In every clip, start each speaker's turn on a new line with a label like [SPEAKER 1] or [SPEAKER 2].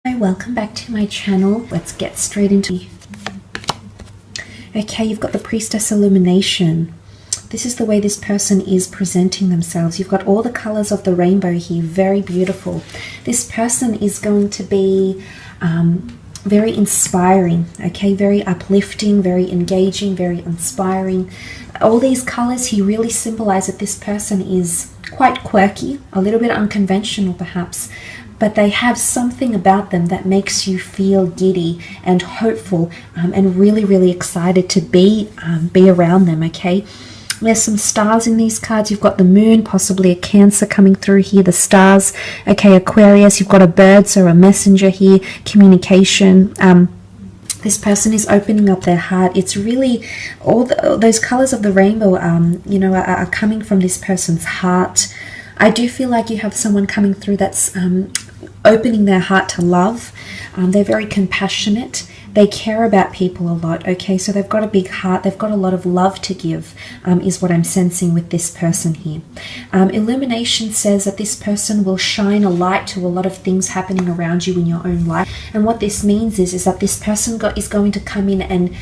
[SPEAKER 1] Hi, welcome back to my channel. Let's get straight into it. Okay, you've got the Priestess Illumination. This is the way this person is presenting themselves. You've got all the colors of the rainbow here, very beautiful. This person is going to be very inspiring, okay, very uplifting, very engaging, very inspiring. All these colors here really symbolize that this person is quite quirky, a little bit unconventional perhaps, but they have something about them that makes you feel giddy and hopeful and really excited to be around them, okay? There's some stars in these cards. You've got the moon, possibly a Cancer coming through here, the stars, okay, Aquarius. You've got a bird, so a messenger here, communication. This person is opening up their heart. It's really all those colors of the rainbow, are coming from this person's heart. I do feel like you have someone coming through that's opening their heart to love. They're very compassionate. They care about people a lot, okay? So they've got a big heart. They've got a lot of love to give, is what I'm sensing with this person here. Illumination says that this person will shine a light to a lot of things happening around you in your own life. And what this means is that this person is going to come in and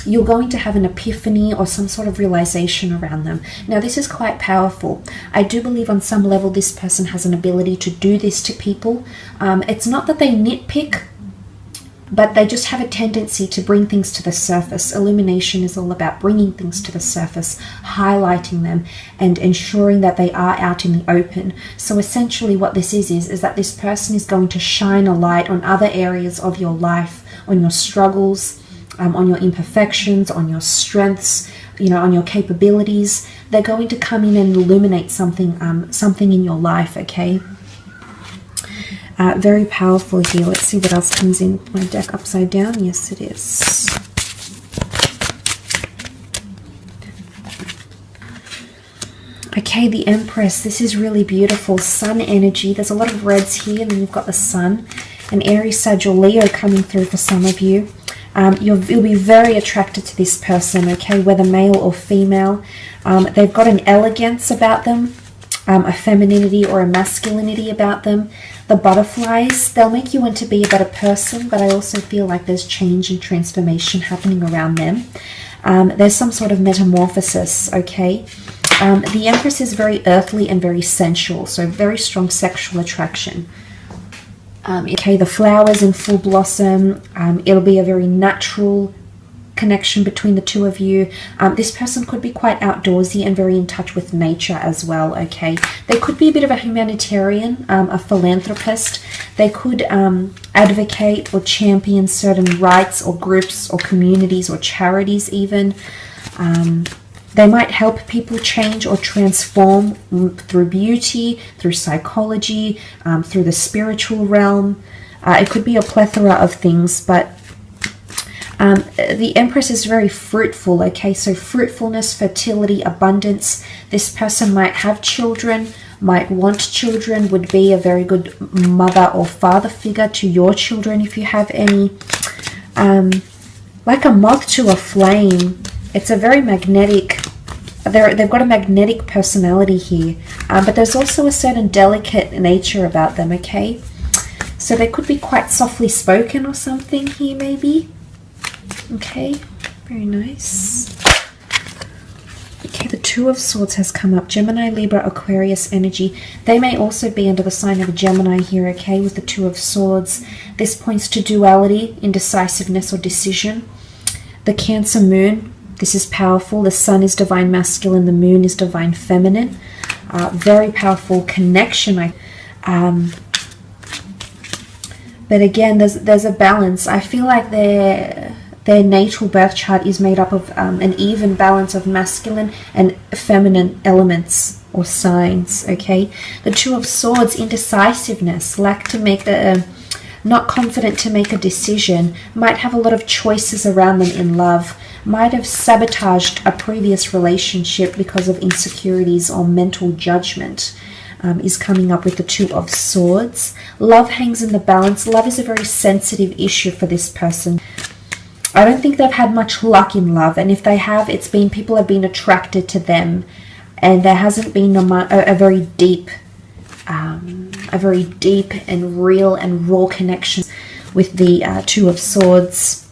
[SPEAKER 1] you're going to have an epiphany or some sort of realization around them. Now, this is quite powerful. I do believe on some level this person has an ability to do this to people. It's not that they nitpick, but they just have a tendency to bring things to the surface. Illumination is all about bringing things to the surface, highlighting them, and ensuring that they are out in the open. So essentially what this is that this person is going to shine a light on other areas of your life, on your struggles, on your imperfections, on your strengths, on your capabilities. They're going to come in and illuminate something in your life, okay? Very powerful here. Let's see what else comes in. My deck upside down. Yes, it is. Okay, the Empress. This is really beautiful. Sun energy. There's a lot of reds here, and then you've got the Sun. An Aries, Sag, or Leo coming through for some of you. You'll be very attracted to this person, okay, whether male or female. They've got an elegance about them, a femininity or a masculinity about them. The butterflies, they'll make you want to be a better person, but I also feel like there's change and transformation happening around them. There's some sort of metamorphosis, okay? The Empress is very earthly and very sensual, so very strong sexual attraction. Okay, the flowers in full blossom. It'll be a very natural connection between the two of you. This person could be quite outdoorsy and very in touch with nature as well, okay? They could be a bit of a humanitarian, a philanthropist. They could advocate or champion certain rights or groups or communities or charities even. They might help people change or transform through beauty, through psychology, through the spiritual realm. It could be a plethora of things, but the Empress is very fruitful, okay? So fruitfulness, fertility, abundance. This person might have children, might want children, would be a very good mother or father figure to your children if you have any. Like a moth to a flame. It's a very magnetic, they've got a magnetic personality here, but there's also a certain delicate nature about them, okay? So they could be quite softly spoken or something here maybe. Okay, very nice. Okay, the Two of Swords has come up. Gemini, Libra, Aquarius energy. They may also be under the sign of a Gemini here, okay, with the Two of Swords. This points to duality, indecisiveness, or decision. The Cancer moon. This is powerful. The Sun is divine masculine. The Moon is divine feminine. Very powerful connection. But again, there's a balance. I feel like their natal birth chart is made up of an even balance of masculine and feminine elements or signs. Okay. The Two of Swords, indecisiveness, lack to make not confident to make a decision, might have a lot of choices around them in love, might have sabotaged a previous relationship because of insecurities or mental judgment, is coming up with the Two of Swords. Love hangs in the balance. Love is a very sensitive issue for this person. I don't think they've had much luck in love, and if they have, it's been people have been attracted to them, and there hasn't been a very deep a very deep and real and raw connection with the Two of Swords.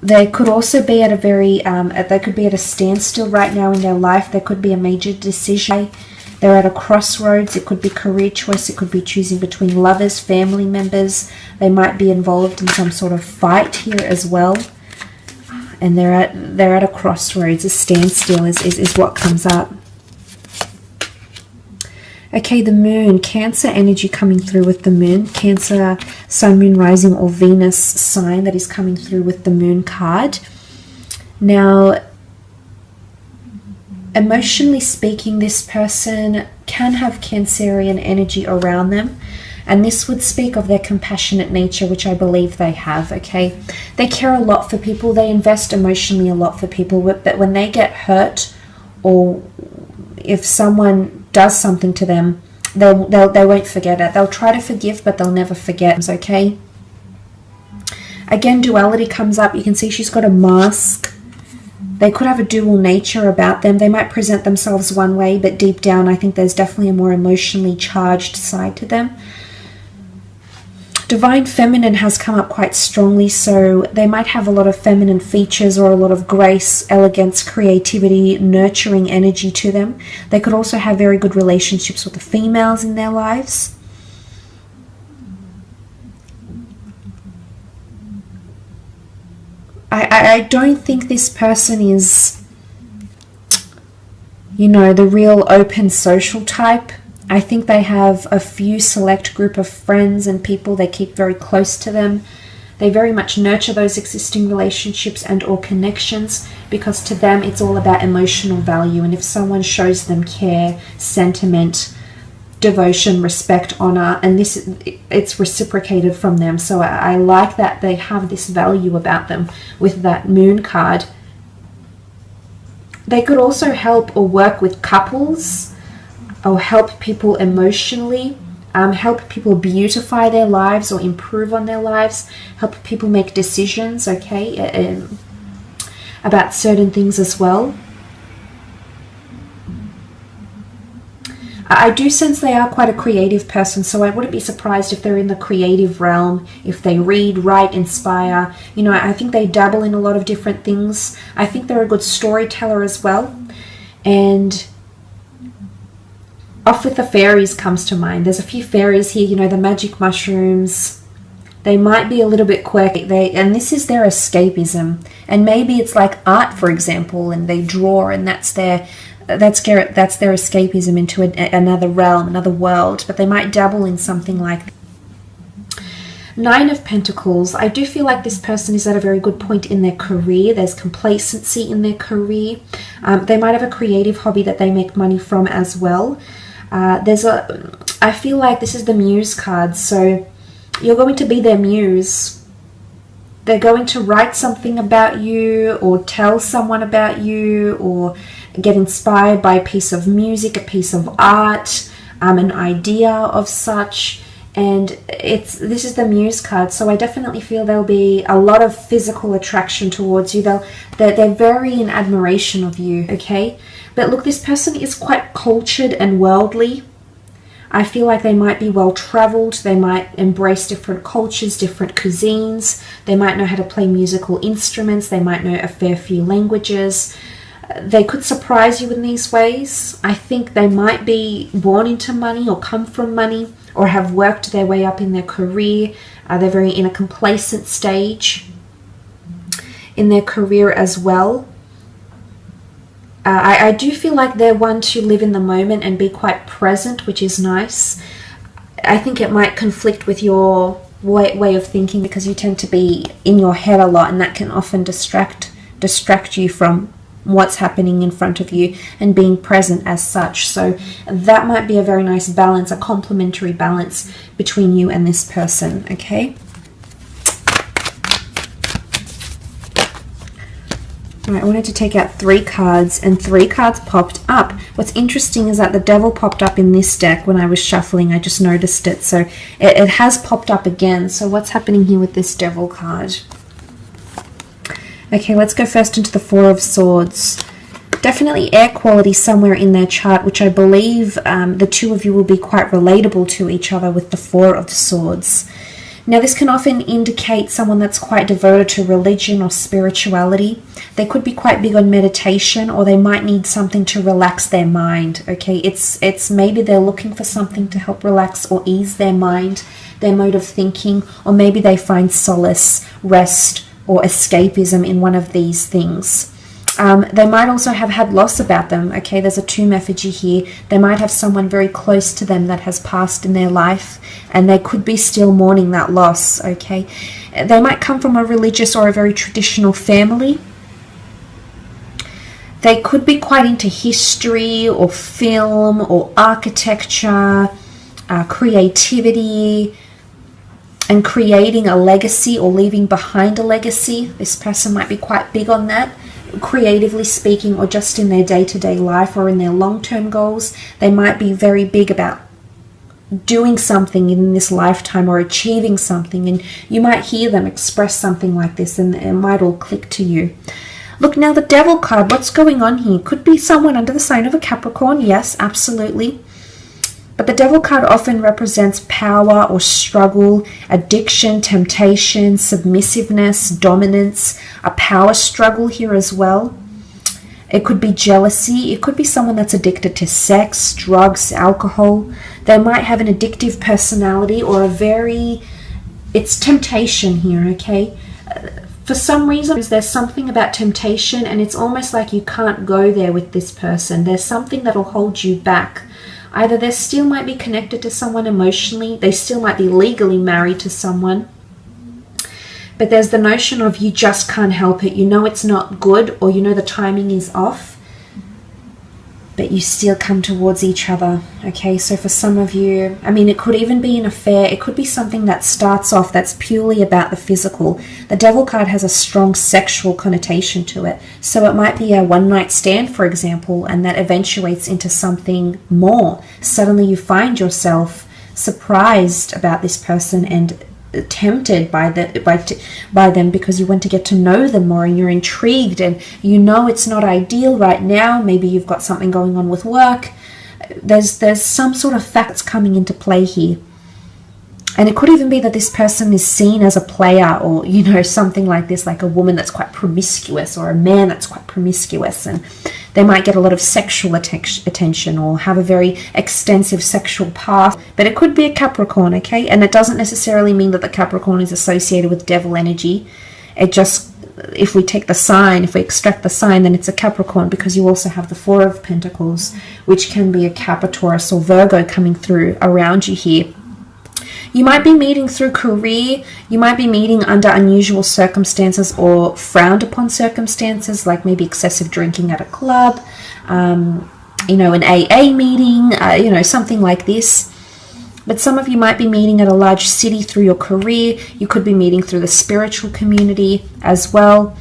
[SPEAKER 1] They could also be at a very, they could be at a standstill right now in their life. There could be a major decision. They're at a crossroads. It could be career choice. It could be choosing between lovers, family members. They might be involved in some sort of fight here as well. And they're at a crossroads. A standstill is what comes up. Okay, the moon, Cancer energy coming through with the moon. Cancer, sun, moon, rising, or Venus sign that is coming through with the moon card. Now, emotionally speaking, this person can have Cancerian energy around them. And this would speak of their compassionate nature, which I believe they have, okay? They care a lot for people. They invest emotionally a lot for people. But when they get hurt, or if someone does something to them, they won't forget it. They'll try to forgive, but they'll never forget, okay? Again, duality comes up. You can see she's got a mask. They could have a dual nature about them. They might present themselves one way, but deep down, I think there's definitely a more emotionally charged side to them. Divine Feminine has come up quite strongly, so they might have a lot of feminine features or a lot of grace, elegance, creativity, nurturing energy to them. They could also have very good relationships with the females in their lives. I don't think this person is, you know, the real open social type. I think they have a few select group of friends and people they keep very close to them. They very much nurture those existing relationships and or connections, because to them it's all about emotional value. And if someone shows them care, sentiment, devotion, respect, honor, and it's reciprocated from them. So I like that they have this value about them with that moon card. They could also help or work with couples, or help people emotionally, help people beautify their lives or improve on their lives, help people make decisions, okay, about certain things as well. I do sense they are quite a creative person, so I wouldn't be surprised if they're in the creative realm, if they read, write, inspire. You know, I think they dabble in a lot of different things. I think they're a good storyteller as well. And Off with the Fairies comes to mind. There's a few fairies here, you know, the magic mushrooms. They might be a little bit quirky, and this is their escapism. And maybe it's like art, for example, and they draw, and that's their escapism into another realm, another world. But they might dabble in something like that. Nine of Pentacles. I do feel like this person is at a very good point in their career. There's complacency in their career. They might have a creative hobby that they make money from as well. I feel like this is the Muse card, so you're going to be their muse. They're going to write something about you, or tell someone about you, or get inspired by a piece of music, a piece of art, an idea of such. And this is the Muse card, so I definitely feel there'll be a lot of physical attraction towards you. They're very in admiration of you, okay? But look, this person is quite cultured and worldly. I feel like they might be well-traveled. They might embrace different cultures, different cuisines. They might know how to play musical instruments. They might know a fair few languages. They could surprise you in these ways. I think they might be born into money or come from money, or have worked their way up in their career. They're very in a complacent stage in their career as well. I do feel like they're one to live in the moment and be quite present, which is nice. I think it might conflict with your way of thinking, because you tend to be in your head a lot, and that can often distract you from what's happening in front of you and being present as such. So that might be a very nice balance, a complementary balance between you and this person, okay? Alright, I wanted to take out 3 cards, and 3 cards popped up. What's interesting is that the Devil popped up in this deck when I was shuffling. I just noticed it. So it has popped up again. So what's happening here with this Devil card? Okay, let's go first into the 4 of Swords. Definitely air quality somewhere in their chart, which I believe the two of you will be quite relatable to each other with the Four of Swords. Now, this can often indicate someone that's quite devoted to religion or spirituality. They could be quite big on meditation, or they might need something to relax their mind, okay? It's maybe they're looking for something to help relax or ease their mind, their mode of thinking, or maybe they find solace, rest, or escapism in one of these things. They might also have had loss about them, okay? There's a tomb effigy here. They might have someone very close to them that has passed in their life, and they could be still mourning that loss, okay? They might come from a religious or a very traditional family. They could be quite into history or film or architecture, creativity, and creating a legacy or leaving behind a legacy. This person might be quite big on that, creatively speaking, or just in their day-to-day life or in their long-term goals. They might be very big about doing something in this lifetime or achieving something, and you might hear them express something like this and it might all click to you. Look, now the Devil card, what's going on here? Could be someone under the sign of a Capricorn, yes, absolutely. But the Devil card often represents power or struggle, addiction, temptation, submissiveness, dominance, a power struggle here as well. It could be jealousy. It could be someone that's addicted to sex, drugs, alcohol. They might have an addictive personality or it's temptation here, okay? For some reason, there's something about temptation, and it's almost like you can't go there with this person. There's something that'll hold you back. Either they still might be connected to someone emotionally, they still might be legally married to someone, but there's the notion of you just can't help it. You know it's not good, or you know the timing is off, but you still come towards each other, okay? So for some of you, I mean, it could even be an affair. It could be something that starts off that's purely about the physical. The Devil card has a strong sexual connotation to it. So it might be a one-night stand, for example, and that eventuates into something more. Suddenly you find yourself surprised about this person and tempted by them because you want to get to know them more, and you're intrigued, and you know it's not ideal right now. Maybe you've got something going on with work. There's some sort of facts coming into play here. And it could even be that this person is seen as a player, or, you know, something like this, like a woman that's quite promiscuous or a man that's quite promiscuous, and they might get a lot of sexual attention or have a very extensive sexual past. But it could be a Capricorn, okay? And it doesn't necessarily mean that the Capricorn is associated with devil energy. It just, if we take the sign, if we extract the sign, then it's a Capricorn, because you also have the Four of Pentacles, which can be a Capricorn or Virgo coming through around you here. You might be meeting through career. You might be meeting under unusual circumstances or frowned upon circumstances, like maybe excessive drinking at a club, you know, an AA meeting, you know, something like this. But some of you might be meeting at a large city through your career. You could be meeting through the spiritual community as well.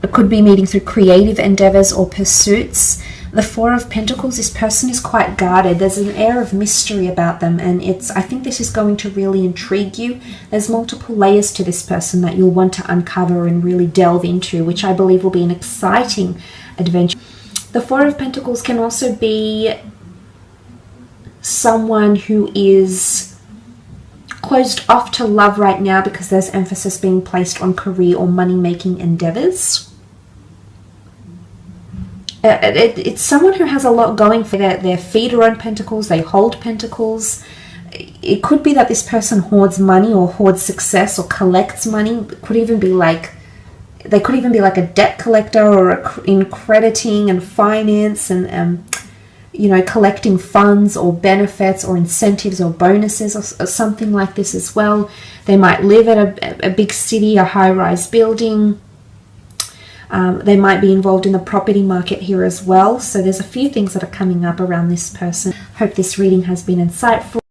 [SPEAKER 1] It could be meeting through creative endeavors or pursuits. The Four of Pentacles, this person is quite guarded. There's an air of mystery about them, and I think this is going to really intrigue you. There's multiple layers to this person that you'll want to uncover and really delve into, which I believe will be an exciting adventure. The Four of Pentacles can also be someone who is closed off to love right now because there's emphasis being placed on career or money-making endeavors. It's someone who has a lot going for their feet are on pentacles, they hold pentacles. It could be that this person hoards money or hoards success or collects money. It could even be like, they could even be like a debt collector or in crediting and finance and, you know, collecting funds or benefits or incentives or bonuses or something like this as well. They might live at a big city, a high-rise building. They might be involved in the property market here as well. So there's a few things that are coming up around this person. Hope this reading has been insightful.